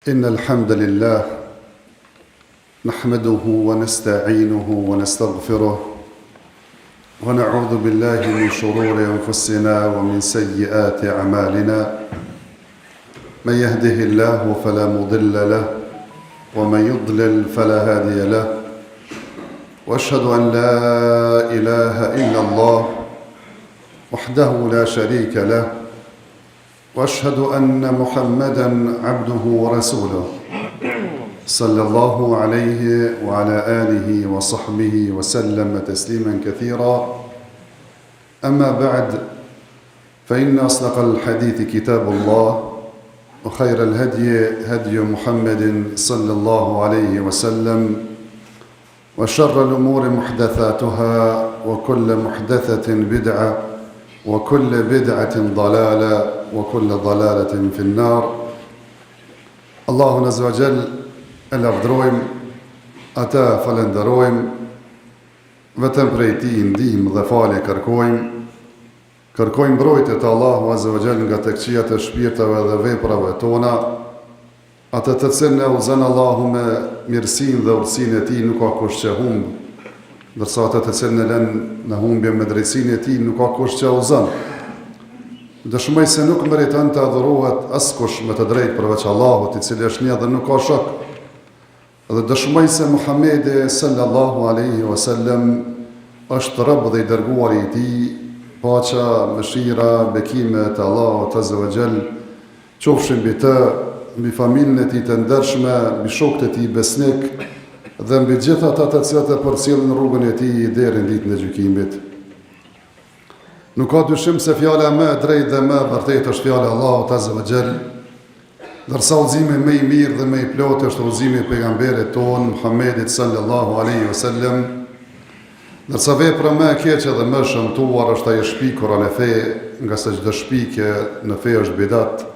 إن الحمد لله نحمده ونستعينه ونستغفره ونعوذ بالله من شرور أنفسنا ومن سيئات أعمالنا من يهده الله فلا مضل له ومن يضلل فلا هادي له وأشهد أن لا إله إلا الله وحده لا شريك له وأشهد أن محمدًا عبده ورسوله صلى الله عليه وعلى آله وصحبه وسلم تسليمًا كثيرا أما بعد فإن أصدق الحديث كتاب الله وخير الهدي هدي محمد صلى الله عليه وسلم وشر الأمور محدثاتها وكل محدثة بدعة وكل بدعة ضلالة وكل ضلالة في النار. Allahun Azza wa Jall e lavdrojmë, ata falenderojmë, vetëm prej tij ndihmë dhe falje kërkojmë mbrojtje të Allahu Azza wa Jall nga të këqijat e shpirtave dhe veprave tona, atë të cilën e udhëzon Allahu me mirësinë dhe urtësinë e tij nuk ka kush që humb, ndërsa atë të cilën e lën në humbje me drejtsinë e tij nuk ka kush që udhëzon. Dëshmoj se nuk meriton të adhurohet askush me të drejtë përveç Allahut, I cili është një dhe nuk ka shok. Dhe dëshmoj se Muhamedi sallallahu alaihi wasallam është rob dhe I dërguari I tij, paqja, mëshira, bekimet e Allahut Azza wa Jall qofshin mbi të, mbi familjen e tij të ndershme, mbi shokët e tij besnik dhe mbi gjithë ata të cilët e përcjellin rrugën e tij deri në ditën e gjykimit. Nuk ka dyshim se fjala më e drejtë dhe më e vërtetë është fjala e Allahut Azza wa Jall, ndërsa udhëzimi më I mirë dhe më I plotë është udhëzimi I pejgamberit tonë Muhammedit sallallahu alaihi wasallam, ndërsa vepra më e keqe dhe më e shëmtuar është ajo shpikura në fe, nga se çdo shpikje në fe është bidat,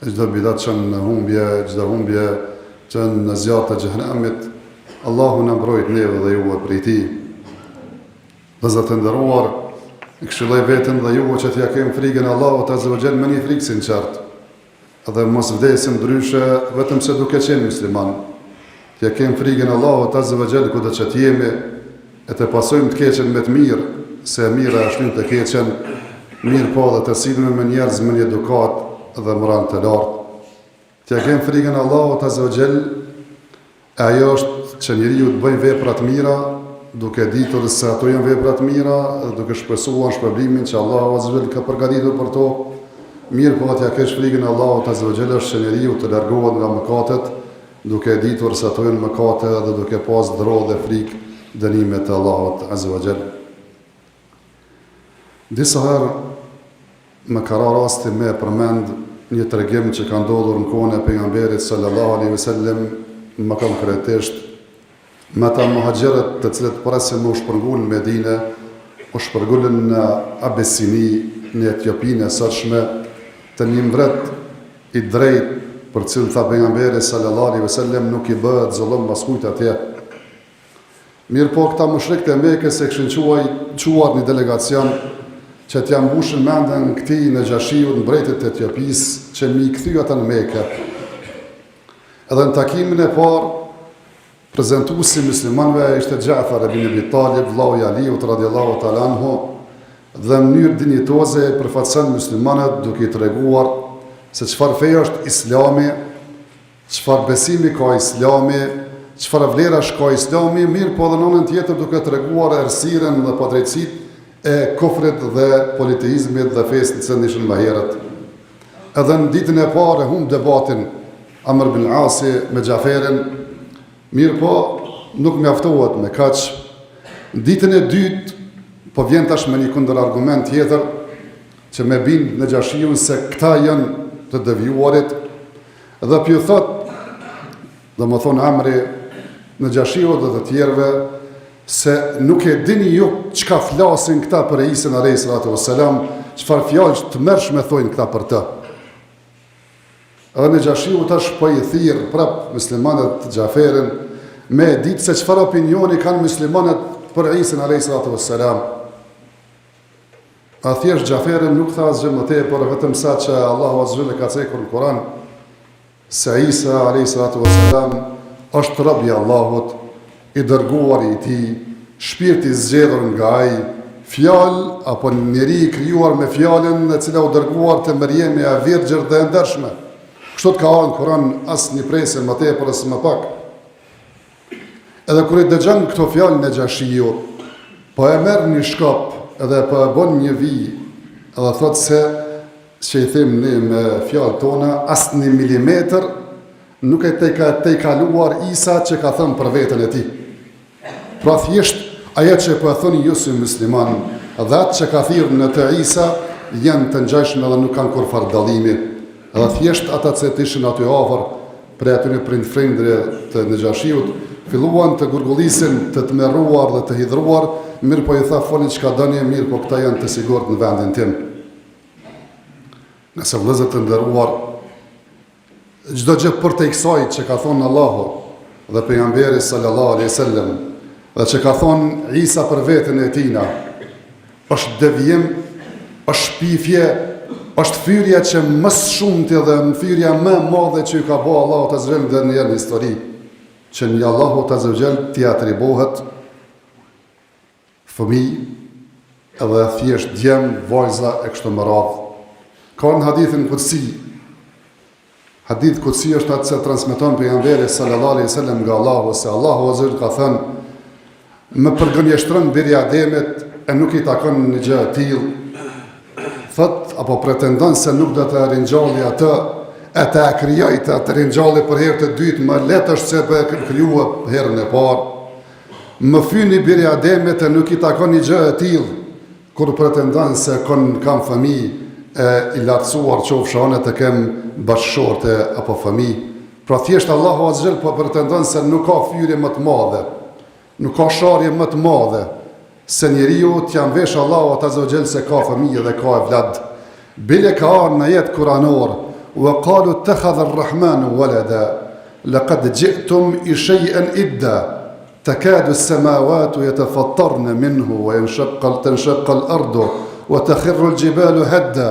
çdo bidat çon në humbje, çdo humbje çon në zjarr të xhehenamit. Allahu na mbrojt neve dhe juve prej tij. Vëllezër të nderuar, këshilloj veten dhe juve që t'ja kem frikën e Allahut Azza wa Jall me një frikë sinqert, dhe mos vdesim ndryshe vetëm se duke qenë musliman. T'ja kem frikën e Allahut Azza wa Jall kudo që t'jemi, e të pasojmë të keqen me të mirë, se mira është një të keqen, mirë po dhe të silemi me njerëz me një edukat dhe moral të lartë. T'ja kem frikën e Allahut Azza wa Jall, e ajo është që njeriu të bëjë vepra të mira, duke ditur se ato janë vepra të mira dhe duke shpresuar shpërblimin që Allahu Azza wa Jall ka përgatitur për to. Mirë po t'ja kesh frikën e Allahut Azza wa Jall është që njeriu të largohet nga mëkatet, duke ditur se ato janë mëkate dhe duke pas drodhë dhe frikë dënimet e Allahut Azza wa Jall. Disa herë më ka rasti me përmend një tregim që ka ndodhur në kohën e pejgamberit sallallahu alaihi wasallam, më konkretisht me ata muhaxherët të cilët presin me u shpërngul në Medinë, u shpërngulën në Abesini, në Etiopinë e sotshme, të një mbret I drejtë për cilën tha pejgamberi sallallahu alaihi wasallam nuk I bëhet zullum maskujt atje. Mirë po këta mushrikët e Mekës e kishin quar një delegacion që t'ja mbushën mendjen këtij Naxhashiut, mbretit të Etiopisë, që mi kthy ata në Mekë. Edhe në takimin e parë prezentuesi muslimanëve ishte Xhafar ibn Abi Talib, vllau I Aliut radhiyallahu ta'ala anhu, dhe në mënyrë dinjitoze përfaqëson muslimanët duke I treguar se çfarë feja është Islami, çfarë besimi ka Islami, çfarë vlerash ka Islami, mirë po edhe në anën tjetër duke treguar errësirën dhe padrejtësitë e kufrit dhe politeizmit dhe fesë që ndishin më herët. Edhe në ditën e parë humb debatin Amr ibn Asi me Xhaferin. Mirë po, nuk mjaftohet me kaq. Ditën e dytë, po vjen tash me një kundër argument tjetër, që me bind në Naxhashiun se këta janë të devijuarit, dhe pju thot, dhe më thonë Amri, në Naxhashiut dhe të tjerve, se nuk e dini ju çka flasin këta për Isën alayhis salatu wassalam, çfarë fjalë të mërshme thojnë këta për të. Edhe Naxhashiu tash po I thirr prap muslimanët të Xhaferin me ditë se çfarë opinioni kanë muslimanët për Isën alayhis salatu wassalam. A thjesht Xhaferin nuk tha asgjë më tepër, vetëm sa që Allahu Azza wa Jalla ka thënë në Kur'an se Isa a.s. është robi i Allahut, i dërguar i tij, shpirti zgjedhur nga ai, fjalë apo njeri i krijuar me fjalën e cila u dërguar te Mariemi e virgjër dhe e ndershme. Kështu të ka ardhur në Kur'an, asnjë presë më tepër as më pak. Edhe kur i dëgjon këto fjalë në Xhashiu, po e merr një shkop edhe po e bën një vijë, edhe thotë se që i them ne me fjalët tona, asnjë milimetër nuk e te kaluar Isa që ka thënë për veten e tij. Pra thjesht ajo që po e thoni ju si musliman, dhe atë që ka thirrë në të Isa janë të ngjashme dhe nuk kanë kur farë dallimi. Edhe thjesht ata që ishin aty afër për aty prindfrindre të Xhashiut, filluan të gurgullisin, të tmerruar dhe të hidhruar, mirë po i tha folin çka doni, mirë po këta janë të sigurt në vendin tim. Nëse vëllezër të nderuar, çdo gjë për te kësaj që ka thonë Allahu dhe pejgamberi sallallahu alaihi wasallam, dhe që ka thonë Isa për veten e tina, është devijim, është shpifje, është fyrja që më shumti dhe fyrja më e madhe që i ka bëu Allahu të zëvendë dhe në histori, që një Allahu të zëvendë t'i atribohet fëmijë edhe thjesht djem, vajza e kështu me radhë. Ka në hadithin qudsi. Hadith qudsi është atë që transmeton pejgamberi sallallahu alaihi wasallam nga Allahu, se Allahu azza ka thënë: "Më përgënjeshtron biri Ademit e nuk i takon një gjë e tillë." Thot apo pretendon se nuk do të ringjalli atë, e të krijoj të ringjalli për herë të dytë, më lehtë është se për krijuar herën e parë. Më fyni biri Ademit e nuk i takon një gjë e tillë, kur pretendon se kam fëmijë e i lartësuar qofshane të kem bashkëshorte apo fëmijë. Pra thjesht Allahu azza po pretendon se nuk ka fyrje më të madhe, nuk ka sharje më të madhe se njeriu t'ja vesh Allahu azza se ka fëmijë dhe ka evlad. Bile ka ardhur në jetë kuranor: "Wa qalu ittakhadha ar-rahmanu walada laqad ji'tum shay'an idda takadu as-samawati yatafattarna minhu wa tanshaqqa al-ardu وتخر الجبال هدا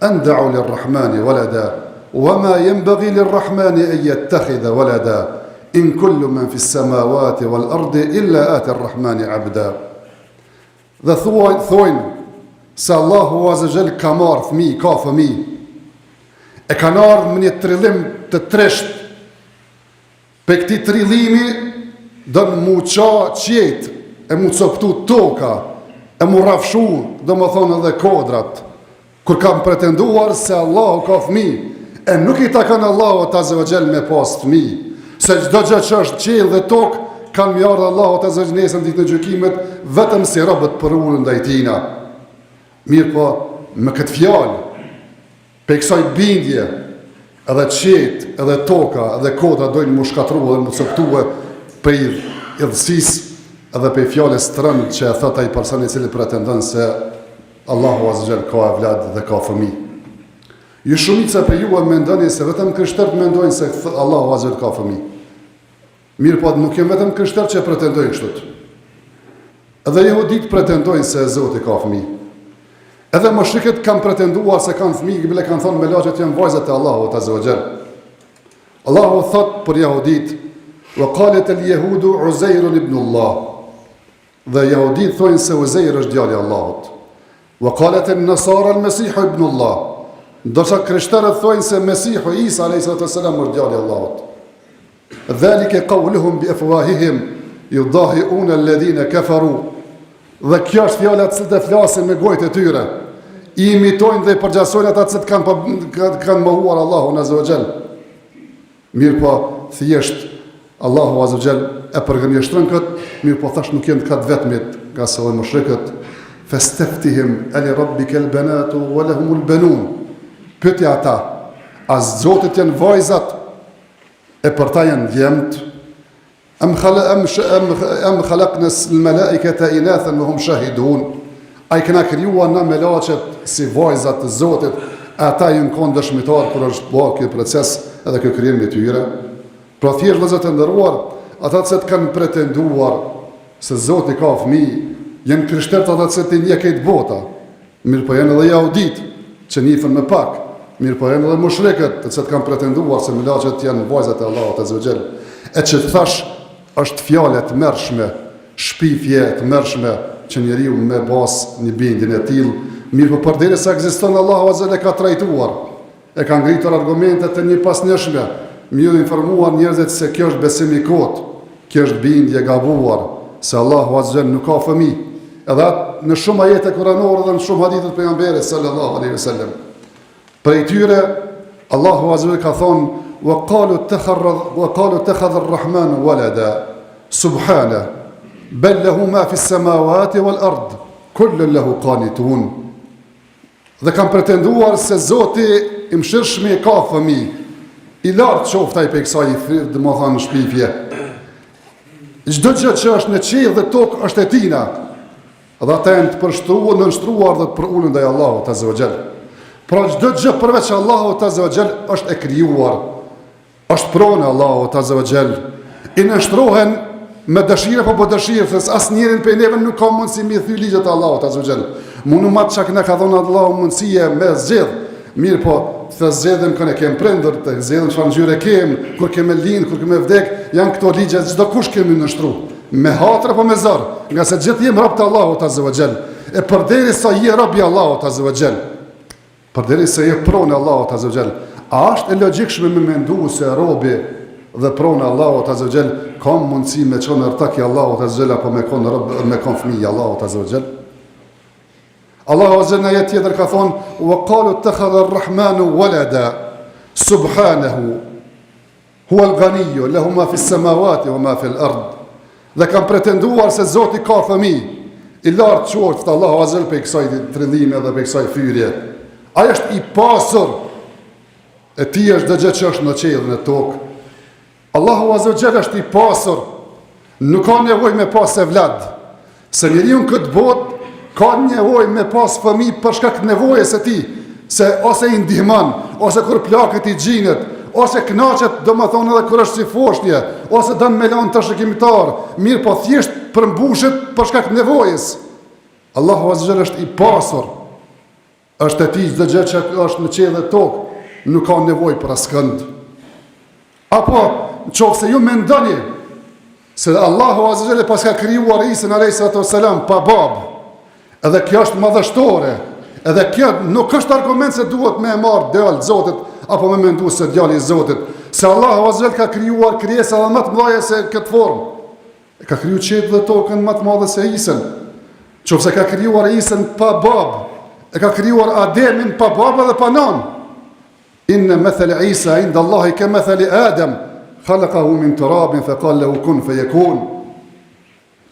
أن دعوا للرحمن ولدا وما ينبغي للرحمن أن يتخذ ولدا إن كل من في السماوات والأرض إلا آتي الرحمن عبدا." Dhe thojnë se Allahu azza jall ka marrë fëmijë, ka fëmijë. E kanë ardhur me një trillim të tresht. Për këtij trillimi do të muqa qetë, e mu coptu toka, e mu rafshu, do më thonë edhe kodrat, kur kam pretenduar se Allahu ka fëmijë, e nuk i takon Allahu azza wa jall me pas fëmijë, se çdo gjë që është qiell dhe tokë kanë më ardhur Allahu azza wa jall nesër ditën e gjykimit vetëm si robët për ulën ndaj tina. Mirë po, me këtë fjalë, pe kësaj bindje, edhe qetë, edhe toka, edhe kodra dojnë mu shkatru dhe mu coptue për idhësisë edhe për fjallës të rëndë që e thëta i personi cili pretendon se Allahu azza jall ka evlad dhe ka fëmijë. Ju shumica për ju e mendoni se vetëm krishterët mendojnë se Allahu azza jall ka fëmijë. Mirë po nuk jem vetëm krishterë që pretendojnë kështu. Edhe jehudit pretendojnë se Zoti ka fëmijë. Edhe mushrikët kanë pretenduar se kanë fëmijë, bile kanë thonë me laçet janë vajzat e Allahut azza jall. Allahu thot për jehudit: "Wa qalet al-yahudu Uzair ibn Allah." Dhe jehudit thojnë se Uzair është djali i Allahut. Wa qalet an-nasara al-Masih ibn Allah. Ndërsa krishterët thojnë se Mesihu Isa alayhi salam është djali i Allahut. Dhalika qawluhum bi afwahihim yudahi'una alladhina kafaru. Dhe kjo është fjala që të flasin me gojët e tyre. I imitojnë dhe i përgjasojnë ata që kanë mohuar Allahun azza wa jall. Mirë po, thjesht Allahu azza wa jall e përgënjeshtron këtë, mirë po thash nuk janë këtë vetmit, nga se dhe mushrikët: "Fastaftihim ali rabbika al-banatu wa lahum al-banun." Pyetja ata: a Zotit janë vajzat e për ta janë djemt? Am khalaqna al-malaikata inathan wa hum shahidun. Ai kena krijuar na me laçet si vajzat të Zotit, ata janë kënd dëshmitar kur është bërë ky proces edhe ky krijim i tyre. Pra thjesht vëllezër të nderuar, ata që kanë pretenduar se Zoti ka fëmijë, janë krishterët ata që të njeh këtë bota. Mirë po janë edhe jehudit që nifën me pak, mirë po janë edhe mushrikët, të cilët kanë pretenduar se milaçet janë vajzat e Allahut azza wa xal. E që thash është fjalë të mërshme, shpifje të mërshme që njeriu me bas një bindjen e tillë, mirë po përderisa ekziston Allahu azza wa xal e ka trajtuar, e ka ngritur argumente të një pasnjëshme, mirë informuar njerëzit se kjo është besim i kot, kjo është bindje gabuar, se Allahu azza wa xal nuk ka fëmijë. Edhe në shumë ajete kuranore dhe në shumë hadithe të pejgamberit sallallahu alaihi wasallam. Prej tyre Allahu azza wa jalla ka thonë: "Wa qalu ittakhadha ar-rahmanu walada subhana bal lahu ma fi as-samawati wal ard kullun lahu qanitun." Dhe kanë pretenduar se Zoti i mëshirshëm ka fëmijë. I lartë qoftë ai pe kësaj, domethënë shpifje. Çdo gjë që është në qiell dhe tokë është e tina. Dhe ata janë të përshtruar, nënshtruar dhe të përulur ndaj Allahut azza wa xal. Pra çdo gjë përveç Allahut azza wa xal është e krijuar. Është pronë Allahut azza wa xal. I nënshtrohen me dëshirë apo dëshirë, se asnjërin prej neve nuk ka mundësi mi thy ligjet e Allahut azza wa xal. Munu mat çka na ka dhënë Allahu mundësie me zgjedh. Mirë po, të zgjedhëm këne kem prendur, të zgjedhëm çfarë ngjyre kem, kur kemë lind, kur kemë vdek, janë këto ligje çdo kush kemi nënshtruar. Me hatër apo me zor, nga se gjithë jemi rob të Allahut azza wa xal. E përderisa je rob i Allahut azza wa xal, përderisa je pronë e Allahut azza wa xal, a është e logjikshme me mendu se robi dhe pronë e Allahut azza wa xal ka mundësi me çon rtak i Allahut azza wa xal apo me kon rob me kon fëmijë i Allahut azza wa xal? Allahu azza wa jalla tjetër ka thonë: "Wa qalu ittakhadha ar-rahmanu walada subhanahu huwa al-ghaniyyu lahu ma fi as-samawati wa ma fi al-ard." Dhe kanë pretenduar se Zoti ka fëmijë. I lartë qoftë Allahu azza wa jalla pe kësaj trillime dhe pe kësaj fyrje. Ai është i pasur. E ti është çdo gjë që është në qiell në tokë. Allahu azza wa jalla është i pasur. Nuk ka nevojë me pas evlad. Se njeriu në këtë botë ka nevojë me pas fëmijë për shkak të nevojës së tij, se ose i ndihmon, ose kur plakët i xhinet, ose kënaqet domethënë edhe kur është si foshnje, ose don me lënë të shikimtar, mirë po thjesht përmbushet për shkak të nevojës. Allahu azza wa jalla është i pasur. Është e tij çdo gjë që është në qiell dhe tokë, nuk ka nevojë për askënd. Apo nëse ju mendoni se Allahu azza wa jalla pas ka krijuar Isa alayhis salam pa babë, edhe kjo është madhështore, edhe kjo nuk është argument se duhet me marrë djalë Zotit, apo me mendu se djali i Zotit, se Allahu azza wa jalla ka krijuar krijesa edhe më të mëdha se këtë formë. E ka kriju qiellin dhe tokën më të madhe se Isën. Qofse ka krijuar Isën pa babë, e ka krijuar Ademin pa babë dhe pa nan. Inna mathal Isa inda Allahi ka mathali Adam, khalaqahu min turabin fa qala lahu kun fayakun.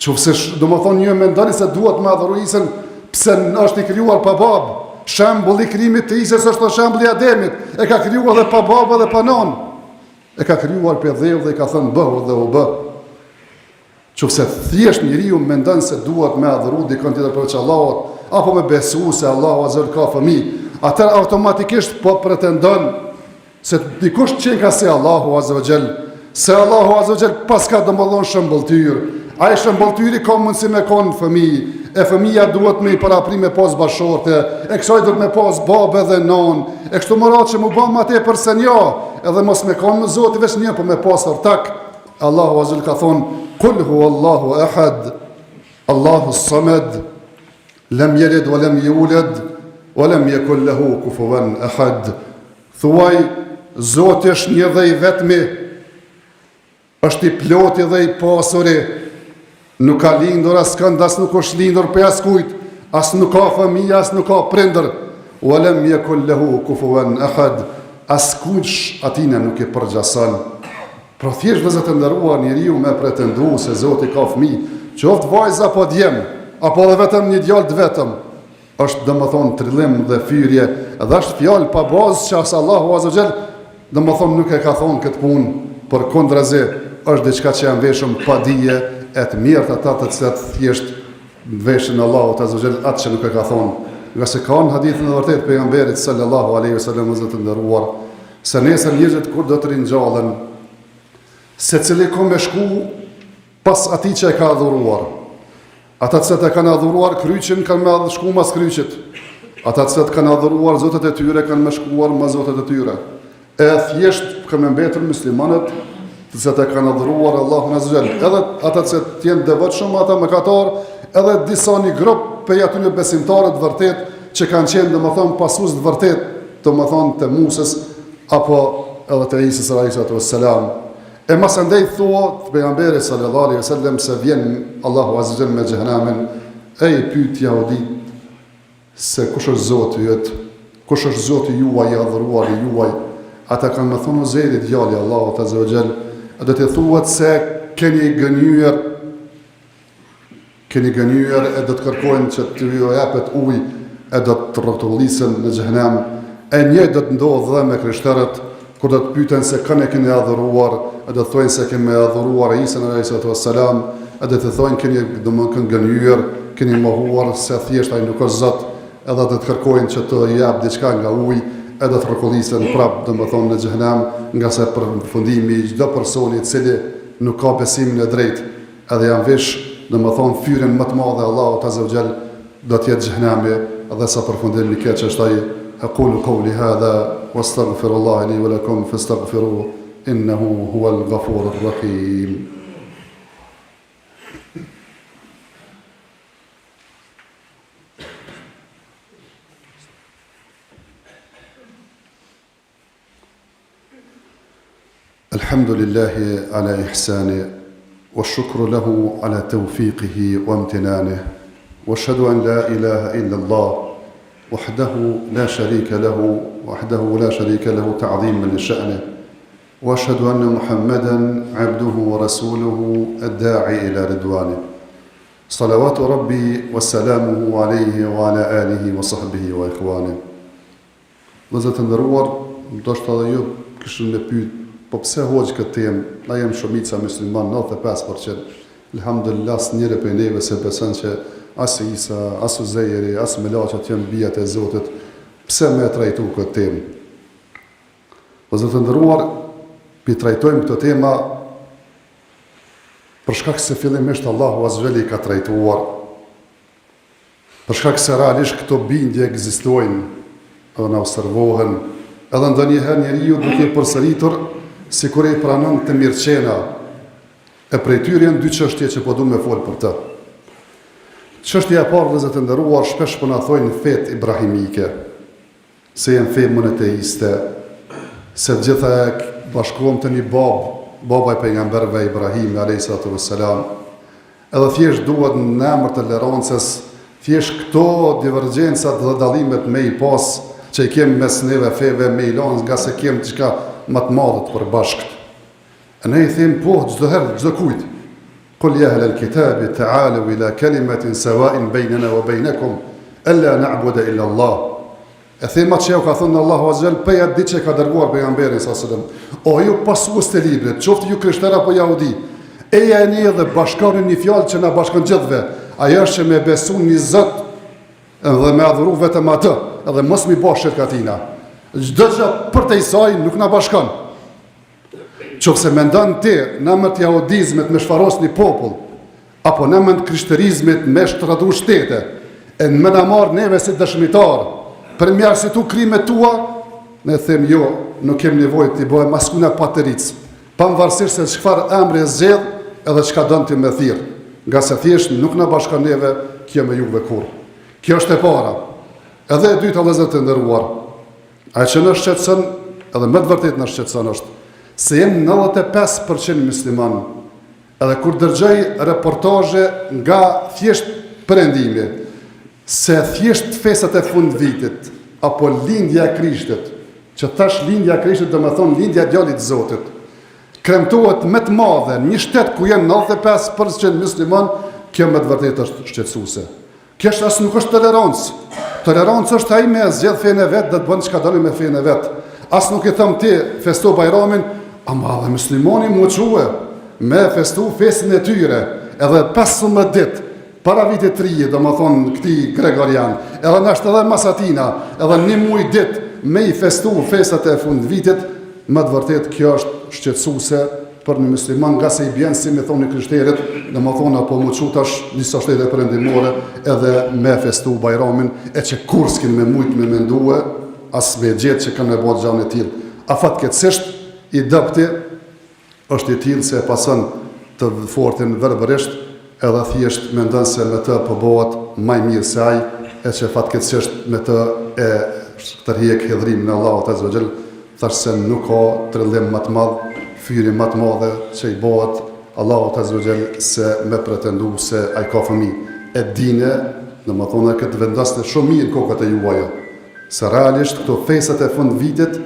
Qofse domethënë një mendoni se duhet me adhuru Isën, pse është i krijuar pa babë. Shembulli i krijimit të Isës është shembulli i Ademit. E ka krijuar edhe pa babë dhe pa nan. E ka krijuar pe dheu dhe i ka thënë bëhu dhe u bë. Qofse thjesht njeriu mendon se duhet me adhuru dikon tjetër përveç Allahut, apo me besu se Allahu azza wa jalla ka fëmijë, atë automatikisht po pretendon se dikush që ka se Allahu azza wa jalla, se Allahu azza wa jalla pas ka domosdoshmë shëmbulltyr. Ai shëmbulltyri ka mundësi me kon fëmijë, e fëmija duhet me i parapri me pas bashorte, e kësaj duhet me pas babë dhe non, e kështu më radhë që mu bëmë atë e përse nja, edhe mos me kon në Zoti veç një, po me pas ortak. Allahu azza wa jalla ka thonë: "Kul huwa Allahu ahad, Allahu samad, lam yalid wa lam yulad, wa lam yakul lahu kufuwan ahad." Thuaj, Zoti është një dhe i vetmi, është i ploti dhe i pasuri, nuk ka lindur as kënd, as nuk është lindur për askujt, as nuk ka fëmijë, as nuk ka prindër. Wa lam yakul lahu kufuwan ahad, as kush atina nuk e përgjason. Pra thjesht vëzët e ndëruar njeriu me pretendu se Zoti ka fëmijë, qoftë vajza apo djem, apo edhe vetëm një djalë të vetëm, është domethënë trillim dhe fyrje, edhe është fjalë pa bazë që as Allahu azza wa jall domethënë nuk e ka thonë këtë punë, por kontrazi është diçka që janë veshëm pa dije, e të mirët ata të cilët thjesht veshin Allahut azza wa jall atë që nuk e ka thonë. Nga se ka në hadithin e vërtet pejgamberit sallallahu alaihi wasallam të nderuar, se nesër njerëzit kur do të ringjallen, secili ka me shku pas atij që e ka adhuruar. Ata që e kanë adhuruar kryqin kanë me shku mas kryqit. Ata që kanë adhuruar zotet e tyre kanë më shkuar me zotet e tyre. E thjesht kanë mbetur muslimanët të cilët e kanë adhuruar Allahun azza wa jall. Edhe ata që janë devotshëm, ata mëkatar, edhe disa një grup për aty në besimtarët vërtet që kanë qenë domethënë pasues të vërtet, domethënë të Musës apo edhe të Isës alayhi salam. E mas andaj thua të pejgamberi sallallahu alaihi wasallam se vjen Allahu azza wa jall me xhehenamin, e pyet jahudit se kush është Zoti yt, kush është Zoti juaj i adhuruar i juaj. Ata kanë më thonë Uzejri djali Allahut azza wa jall, do të thuat se keni gënyer e do të kërkojnë që të ju japet ujë e do të rrotullisen në xhehenam. E një do të ndodhë dhe me krishterët, kur do të pyeten se kanë keni adhuruar, e do të thonë se kemi adhuruar Isën alayhi salam, e do të thonë keni domosdoshmë gënyer, keni mohuar se thjesht ai nuk është Zot, edhe do të kërkojnë që të jap diçka nga uji, e do të rrotullisen prapë domosdoshmë në xhehenam, nga se përfundimi i çdo personi i cili nuk ka besimin e drejtë, edhe janë vesh domosdoshmë fyren më të madhe Allahut azza wa jall do të jetë xhehenami, dhe sa përfundimi i keq është ai. أقول قولي هذا واستغفر الله لي ولكم فاستغفروه إنه هو الغفور الرحيم. الحمد لله على إحسانه والشكر له على توفيقه وامتنانه واشهد أن لا إله إلا الله وحده لا شريك له تعظيما لشأنه واشهد أن محمدا عبده ورسوله الداعي إلى رضوانه صلوات ربي وسلامه عليه وعلى آله وصحبه وإخوانه. Vëllezër të nderuar, ndoshta edhe ju kishni me pyet, po pse hoq këtë temë? Na jemi shumica musliman, 95%. Alhamdulillah, asnjëri prej neve se beson që as Isa, as Uzejri, as Melaçat janë bijat e Zotit. Pse me trajtu këtë temë? Vëllezër të nderuar, pi trajtojmë këtë tema për shkak se fillimisht Allahu azza wa jalla ka trajtuar. Për shkak se realisht këto bindje ekzistojnë, edhe na observohen, edhe ndonjëherë njeriu duke përsëritur sikur i pranon të mirëqena. E prej tyre janë dy çështje që po duam me fol për të. Çështja e parë, vëllezër të nderuar, shpesh po na thojnë fetë ibrahimike, se janë fe monoteiste, se të gjitha bashkohen të një baba i pejgamberëve Ibrahim alayhi salam. Edhe thjesht duhet në emër të tolerancës, thjesht këto divergjencat dhe dallimet me i pas që i kemi mes neve feve me i lanë, nga se kemi diçka më të madhe të përbashkët. E ne i them po çdo herë, çdo kujt. Qul ya ahlal kitabi ta'alu ila kalimatin sawa'in baynana wa baynakum alla na'budu illa Allah. E thema që ka thënë Allahu azza wa jall për atë ditë që ka dërguar pejgamberin sallallahu alaihi wasallam. O ju pasues të librit, qoftë ju krishterë apo jehudi, eja e një dhe bashkoni një fjalë që na bashkon gjithëve. Ajo është që me besu një Zot dhe me adhuru vetëm atë, edhe mos mi bësh shirk atina. Çdo gjë për te saj nuk na bashkon. Qofse mendon ti në emër të jehudizmit me shfaros një popull, apo në emër të krishterizmit me shtratu shtete, e në më na marr neve si dëshmitar, për më arsitu krimet tua, ne them jo, nuk kem nevojë të bëhem askuna pateric, pavarësisht se çfarë emri e zgjedh edhe çka don ti me thirr, nga se thjesht nuk na bashkon neve kjo me juve kurrë. Kjo është e para. Edhe e dyta, vëllezër të nderuar, ajo që na shqetëson, edhe më të vërtetë na shqetëson është se jemi 95% musliman. Edhe kur dëgjoj reportazhe nga thjesht perëndimi, se thjesht festat e fund vitit, apo lindja e Krishtit, që tash lindja e Krishtit do të thonë lindja e djalit të Zotit, kremtohet më të madhe një shtet ku janë 95% musliman, kjo më të vërtetë është shqetësuese. Kjo as nuk është tolerancë. Tolerancë është ai me zgjedh fenë vet, do të bën çka doni me fenë vet. As nuk i them ti festo Bajramin, ama dhe muslimani mu quhe me festu fesën e tyre, edhe 15 ditë para vitit 3, do më thonë këti Gregorian, edhe nështë edhe masatina, edhe 1 muaj ditë me i festu fesat e fund vitit, më të vërtet kjo është shqetësuese, për një musliman, nga se i bjen si me thonë krishterët, dhe më thonë apo më qutash disa shtete perëndimore edhe me festu Bajramin, e që kur s'kin me mujt me mendue, as me gjetë që kanë me bëtë gjanë e tillë. A fatkeqësisht i dëpti është i tillë se e pason të fortin verbërisht, edhe thjesht mendon se me të po bëhet më mirë se ai, e që fatkeqësisht me të e tërhiq hidhrimin e Allahut Azza wa Jall, thash se nuk ka trillim më të madh, fyri më të madhe që i bëhet Allahut Azza wa Jall se me pretendu se ai ka fëmijë. E dine, domethënë këtë vendosni shumë mirë kokat e juaja, se realisht këto festat e fund vitit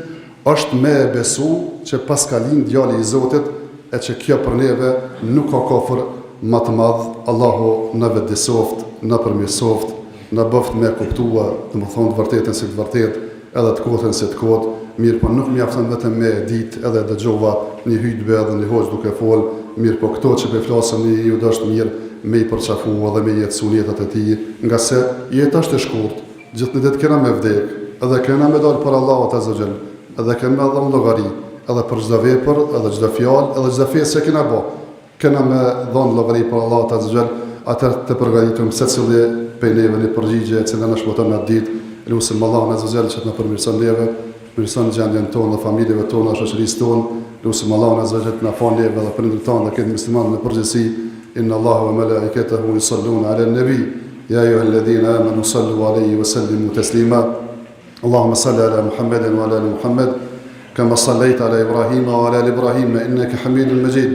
është me besu që pas ka lind djali i Zotit, e që kjo për neve nuk ka kofër më të madh. Allahu na vëdësoft, na përmirësoft, na bëft me kuptua, domethënë të vërtetën si të vërtetë, edhe të kotën si të kotë. Mirë po nuk mjafton vetëm me ditë, edhe dëgjova një hutbë edhe një hoxh duke fol, mirë po këto që po flasëm ju dashur mirë me i përçafu edhe me jetësu jetët e tij, nga se jeta është e shkurtë, gjithë në ditë kena me vdek, edhe kena me dalë për Allahut Azza wa Jall, edhe kena me dhënë llogari, edhe për çdo vepër, edhe çdo fjalë, edhe çdo festë që kena bë. Kena me dhënë llogari për Allahut Azza wa Jall, atë të përgatitur secili prej neve në përgjigje e cila na shpëton atë ditë. Lutem Allahun Azza wa Jall që të na përmirëson neve, përmirëson gjendjen tonë dhe familjeve tona, shoqërisë tonë. Lutem Allahun Azza wa Jall të na falë neve dhe prindërit tonë dhe këtë muslimanë në përgjithësi. Inna Allaha wa malaikatahu yusalluna 'ala an-nabi ya ayyuhalladhina amanu sallu 'alayhi wa sallimu taslima. Allahumma salli 'ala Muhammadin wa 'ala ali Muhammad kama sallaita 'ala Ibrahim wa 'ala ali Ibrahim innaka Hamidum Majid.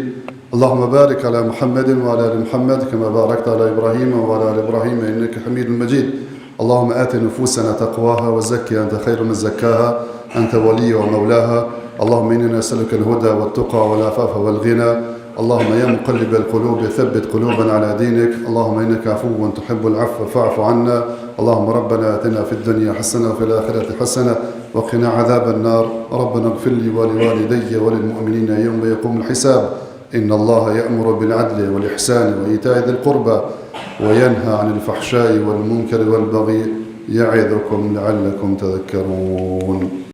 اللهم بارك على محمد وعلى ال محمد كما باركت على ابراهيم وعلى ال ابراهيم انك حميد مجيد. اللهم آت نفوسنا تقواها وزكها انت خير من زكاها انت ولي ومولاها. اللهم انا نسالك الهدى والتقى والعفاف والغنى. اللهم يا مقلب القلوب ثبت قلوبنا على دينك. اللهم انك عفو تحب العفو فاعف عنا. اللهم ربنا اتنا في الدنيا حسنه وفي الاخره حسنه وقنا عذاب النار. ربنا اغفر لي ولوالدي وللمؤمنين يوم يقوم الحساب. إن الله يأمر بالعدل والإحسان وإيتاء ذي القربى وينهى عن الفحشاء والمنكر والبغي يعظكم لعلكم تذكرون.